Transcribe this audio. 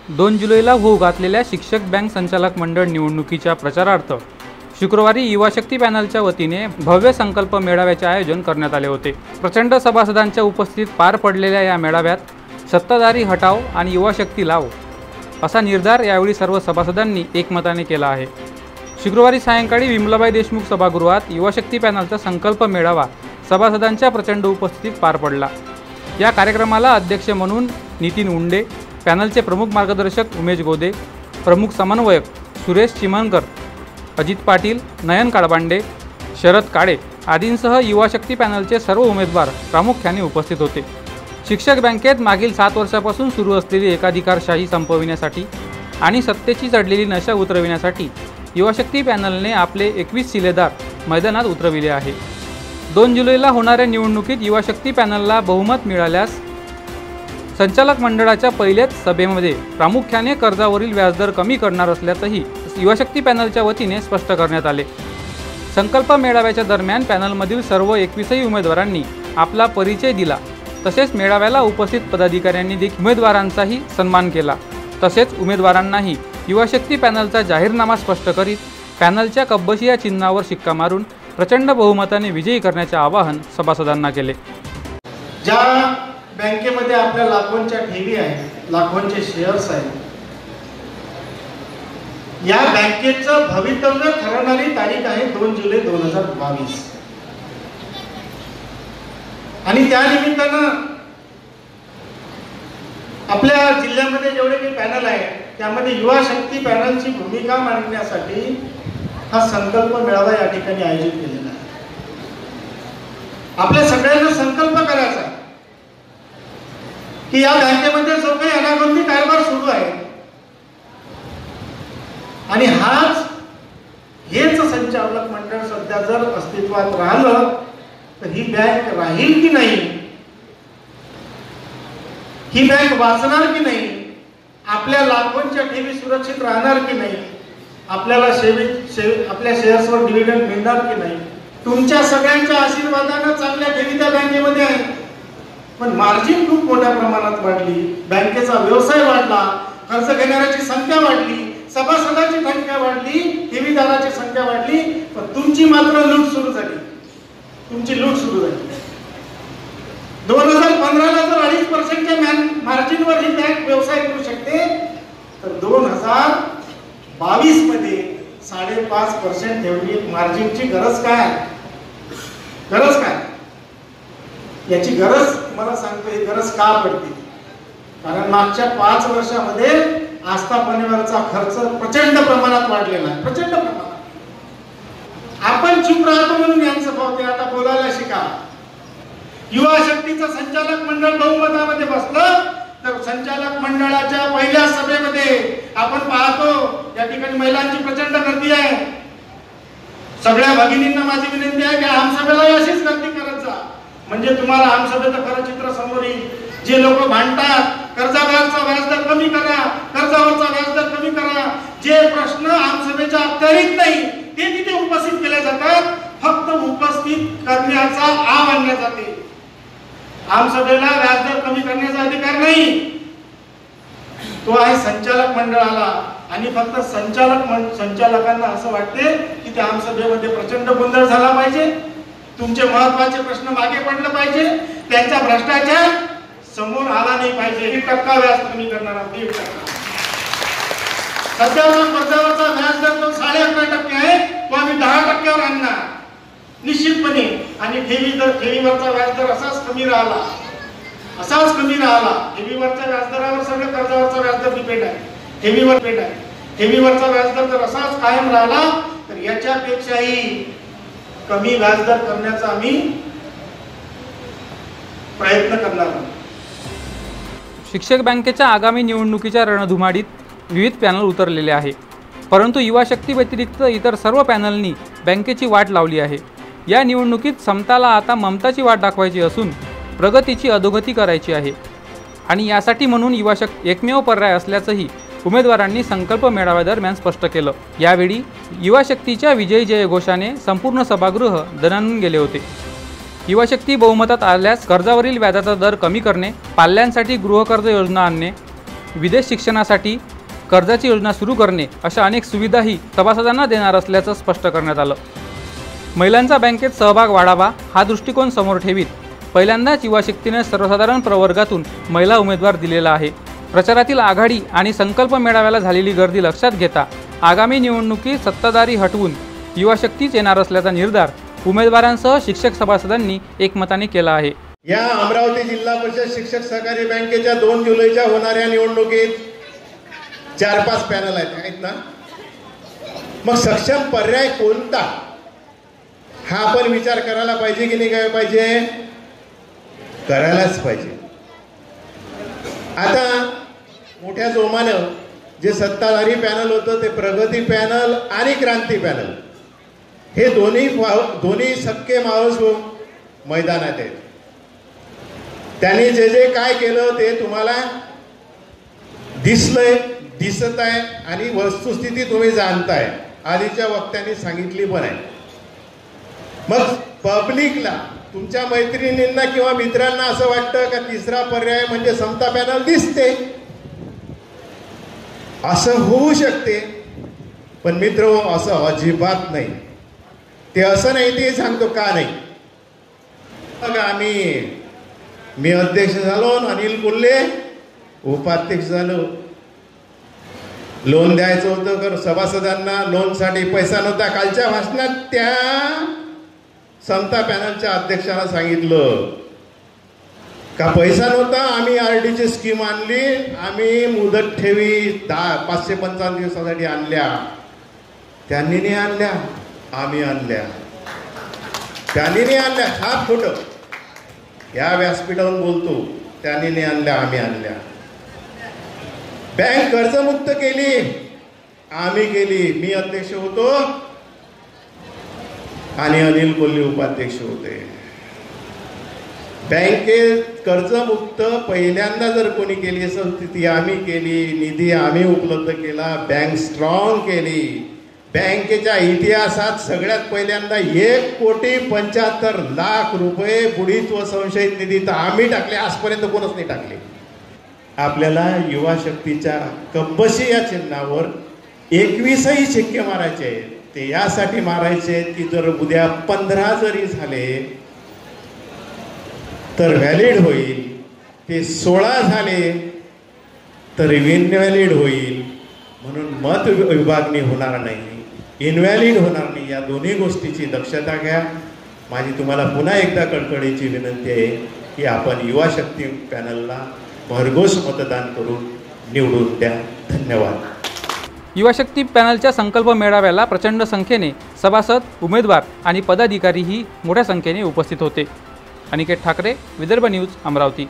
2 जुलैला होऊ घातलेल्या शिक्षक बँक संचालक मंडळ निवडणुकीच्या प्रचारार्थ शुक्रवारी युवा शक्ती पॅनलच्या वतीने भव्य संकल्प मेळाव्याचे आयोजन करण्यात आले होते। प्रचंड सभासदांच्या उपस्थितीत पार पडलेल्या या मेळाव्यात सत्ताधारी हटाव आणि युवा शक्ती लाव असा निर्धार यावेळी सर्व सभासदांनी एकमताने केला आहे। शुक्रवारी सायंकाळी विमलाबाई देशमुख सभागृहात युवा शक्ती पॅनलचा संकल्प मेळावा सभासदांच्या प्रचंड उपस्थितीत पार पडला। या कार्यक्रमाला अध्यक्ष म्हणून नितीन उंडे, पॅनलचे प्रमुख मार्गदर्शक उमेश गोदे, प्रमुख समन्वयक सुरेश चिमनकर, अजित पाटील, नयन काळबांडे, शरद काळे आदींसह युवा शक्ती पॅनलचे सर्व उमेदवार प्रामुख्याने उपस्थित होते। शिक्षक बँकेत मागील 7 वर्षापासून सुरू असलेली एकाधिकारशाही संपविण्यासाठी आणि सत्तेची चढलेली नशा उतरविण्यासाठी युवा शक्ती पॅनलने आपले 21 शिलेदार मैदानात उतरविले आहे। 2 जुलैला होणाऱ्या निवडणुकीत युवा शक्ती पॅनलला बहुमत मिळाल्यास संचालक मंडळाच्या पहिल्याच सभेमध्ये प्रामुख्याने कर्जावरील व्याजदर कमी करणार असल्याचंही युवा शक्ती पॅनलच्या वतीने स्पष्ट करण्यात आले। संकल्प मेळाव्याच्या दरम्यान पॅनलमधील सर्व 21 उमेदवारांनी आपला परिचय दिला। तसेच मेळाव्याला उपस्थित पदाधिकाऱ्यांनी देखील उमेदवारांचाही सन्मान केला। तसेच उमेदवारांनाही युवा शक्ती पॅनलचा जाहीरनामा स्पष्ट करीत पॅनलच्या कब्बशी चिन्हावर शिक्का मारून प्रचंड बहुमताने विजयी करण्याचे आवाहन सभासदांना केले। ज्या बँकेमध्ये आपल्या लाखोंच्या ठेवी आहेत, लाखोंचे शेअर्स आहेत, या बँकेचं भवितव्य ठरवणारी तारीख आहे 2 जुलै 2022 आणि त्या निमित्तानं आपल्या जिल्ह्यामध्ये जेवढे काही पॅनल आहे त्यामध्ये युवा शक्ती पॅनलची भूमिका मांडण्यासाठी हा संकल्प मेळावा या ठिकाणी आयोजित केलेला आहे। आपल्या सगळ्यांना संकल्प करायचा आहे की या बँकेमध्ये जो काही अनागोंदी कारभार सुरू आहे आणि हेच संचालक मंडळ सध्या जर अस्तित्वात राहिलं तर ही बँक राहील की नाही, ही बँक वाचणार की नाही, आपल्या लाखोंच्या ठेवी सुरक्षित राहणार की नाही, आपल्याला आपल्या शेअर्सवर डिव्हिडंड मिळणार की नाही। तुमच्या सगळ्यांच्या आशीर्वादाने चांगल्या ठेवी त्या बँकेमध्ये आहेत, पण मार्जिन खूप मोठ्या प्रमाणात वाढली, बँकेचा व्यवसाय वाढला, कर्ज घेणाऱ्याची संख्या वाढली, सभासदांची संख्या वाढली, ठेवीदाराची संख्या वाढली, पण तुमची मात्र लूट सुरू झाली। 2015ला जर 2.5% मार्जिनवर ही बँक व्यवसाय करू शकते तर 2022 मध्ये 5.5% एवढी मार्जिनची गरज काय? याची गरज मला सांगतो, ही गरज का पडते? कारण मागच्या 5 वर्षामध्ये आस्थापनेवरचा खर्च प्रचंड प्रमाणात वाढलेला आहे, प्रचंड प्रमाणात। आपण चूप राहतो म्हणून यांचं पावते, आता बोलायला शिका। युवा शक्तीचं संचालक मंडळ बहुमतामध्ये बसलं तर संचालक मंडळाच्या पहिल्या सभेमध्ये आपण पाहतो या ठिकाणी महिलांची प्रचंड गर्दी आहे। सगळ्या भगिनींना माझी विनंती आहे की आमसभेला अशीच गर्दी करत जा, म्हणजे तुम्हाला आमसभेचं खरं चित्र समोर येईल। जे लोक भांडतात कर्जावरचा व्याजदर कमी करा, कर्जावरचा व्याजदर कमी करा, जे प्रश्न आमसभेच्या अखत्यारीत नाही ते तिथे उपस्थित केले जातात, फक्त उपस्थित करण्याचा आव आणले जाते। आमसभेला व्याजदर कमी करण्याचा अधिकार नाही, तो आहे संचालक मंडळाला। आणि फक्त संचालकांना असं वाटते की त्या आमसभेमध्ये प्रचंड गोंधळ झाला पाहिजे, तुमचे महत्त्वाचे प्रश्न मागे पडले पाहिजे, त्यांचा भ्रष्टाचार समोर आला नाही पाहिजे। 1% व्याज कमी करणार आहोत, 1%। सध्याचा कर्जावरचा व्याजदर तो 11.5% आहे, तो आम्ही 10%वर आणणार निश्चितपणे। आणि ठेवीवरचा व्याजदर असाच कमी राहिला, ठेवीवरच्या व्याजदरावर सगळं कर्जावरचा व्याजदर डिपेंड आहे, ठेवीवर डिपेंड आहे। ठेवीवरचा व्याजदर जर असाच कायम राहिला तर याच्यापेक्षाही कमी व्याजदर करण्याचा आम्ही प्रयत्न करणार आहोत। शिक्षक बँकेच्या आगामी निवडणुकीच्या रणधुमाडीत विविध पॅनल उतरलेले आहे, परंतु युवा शक्ती व्यतिरिक्त इतर सर्व पॅनलनी बँकेची वाट लावली आहे। या निवडणुकीत समताला आता ममताची वाट दाखवायची असून प्रगतीची अधोगती करायची आहे आणि यासाठी म्हणून युवा शक्ती एकमेव पर्याय असल्याचंही उमेदवारांनी संकल्प मेळाव्यादरम्यान स्पष्ट केलं। यावेळी युवा शक्तीच्या विजयी जयघोषाने संपूर्ण सभागृह दणाणून गेले होते। युवा शक्ती बहुमतात आल्यास कर्जावरील व्याजाचा दर कमी करणे, पाल्यांसाठी गृहकर्ज योजना आणणे, विदेश शिक्षणासाठी कर्जाची योजना सुरू करणे अशा अनेक सुविधाही सभासदांना देणार असल्याचं स्पष्ट करण्यात आलं. महिलांचा बँकेत सहभाग वाढावा हा दृष्टिकोन समोर ठेवीत पहिल्यांदाच युवा शक्तीने सर्वसाधारण प्रवर्गातून महिला उमेदवार दिलेला आहे. प्रचारातील आघाडी आणि संकल्प मेळाव्याला झालेली गर्दी लक्षात घेता आगामी निवडणुकीत सत्ताधारी हटवून युवा शक्तीच येणार असल्याचा निर्धार उमेदवारांसह शिक्षक सभासदांनी एकमताने केला आहे. या अमरावती जिल्हा परिषद शिक्षक सहकारी बँकेच्या 2 जुलैच्या होणाऱ्या निवडणुकीत 4-5 पॅनल आहेत ना. मग सक्षम पर्याय कोणता हा आपण विचार करायला पाहिजे की नाही काय पाहिजे? करायलाच पाहिजे. आता मोठ्या जोमानं जे सत्ताधारी पॅनल होतं ते प्रगती पॅनल आणि क्रांती पॅनल हे दोन्ही सक्के मावस मैदानात आहेत. त्यांनी जे जे काय केलं ते तुम्हाला दिसलंय, दिसत आहे आणि वस्तुस्थिती तुम्ही जाणताय. आधीच्या वक्त्यांनी सांगितली पण आहे. मग पब्लिकला तुमच्या मैत्रिणींना किंवा मित्रांना असं वाटतं का तिसरा पर्याय म्हणजे समता पॅनल दिसते. असं होऊ शकते, पण मित्र असं अजिबात नाही. ते असं नाही ते सांगतो का नाही. बघा मी अध्यक्ष झालो, अनिल कोल्हे उपाध्यक्ष झालो. लोन द्यायचं होतं तर सभासदांना लोनसाठी पैसा नव्हता. कालच्या भाषणात त्या समता पॅनलच्या अध्यक्षांना सांगितलं का पैसा नव्हता, आम्ही आरडीची स्कीम आणली, आम्ही मुदत ठेवी 555 दिवसासाठी आणल्या. त्यांनी नाही आणल्या, आम्ही आणल्या. त्यांनी नाही आणल्या, हा फोटो या व्यासपीठावरून बोलतो. त्यांनी नाही आणल्या, आम्ही आणल्या. बँक कर्जमुक्त केली, आम्ही केली. मी अध्यक्ष होतो आणि अनिल कोल्हे उपाध्यक्ष होते. बँकेत कर्जमुक्त पहिल्यांदा जर कोणी केली असेल ती आम्ही केली. निधी आम्ही उपलब्ध केला, बँक स्ट्रॉंग केली. बँकेच्या इतिहासात सगळ्यात पहिल्यांदा 1,75,00,000 रुपये बुडीत व संशयित निधी तर आम्ही टाकले, आजपर्यंत कोणच नाही टाकले. आपल्याला युवा शक्तीच्या कब्बशी या चिन्हावर 21ही शिक्के मारायचे आहेत. ते यासाठी मारायचे की जर उद्या 15 जरी झाले तर व्हॅलिड होईल, ते 16 झाले तर इनव्हॅलिड होईल. म्हणून मत विभागणी होणार नाही, इनव्हॅलिड होणार नाही. या दोन्ही गोष्टीची दक्षता घ्या. माझी तुम्हाला पुन्हा एकदा कळकळीची विनंती आहे की आपण युवा शक्ती पॅनलला भरघोस मतदान करून निवडून द्या. धन्यवाद. युवा शक्ती पॅनलच्या संकल्प मेळाव्याला प्रचंड संख्येने सभासद, उमेदवार आणि पदाधिकारीही मोठ्या संख्येने उपस्थित होते. अनिकेत ठाकरे, विदर्भ न्यूज, अमरावती.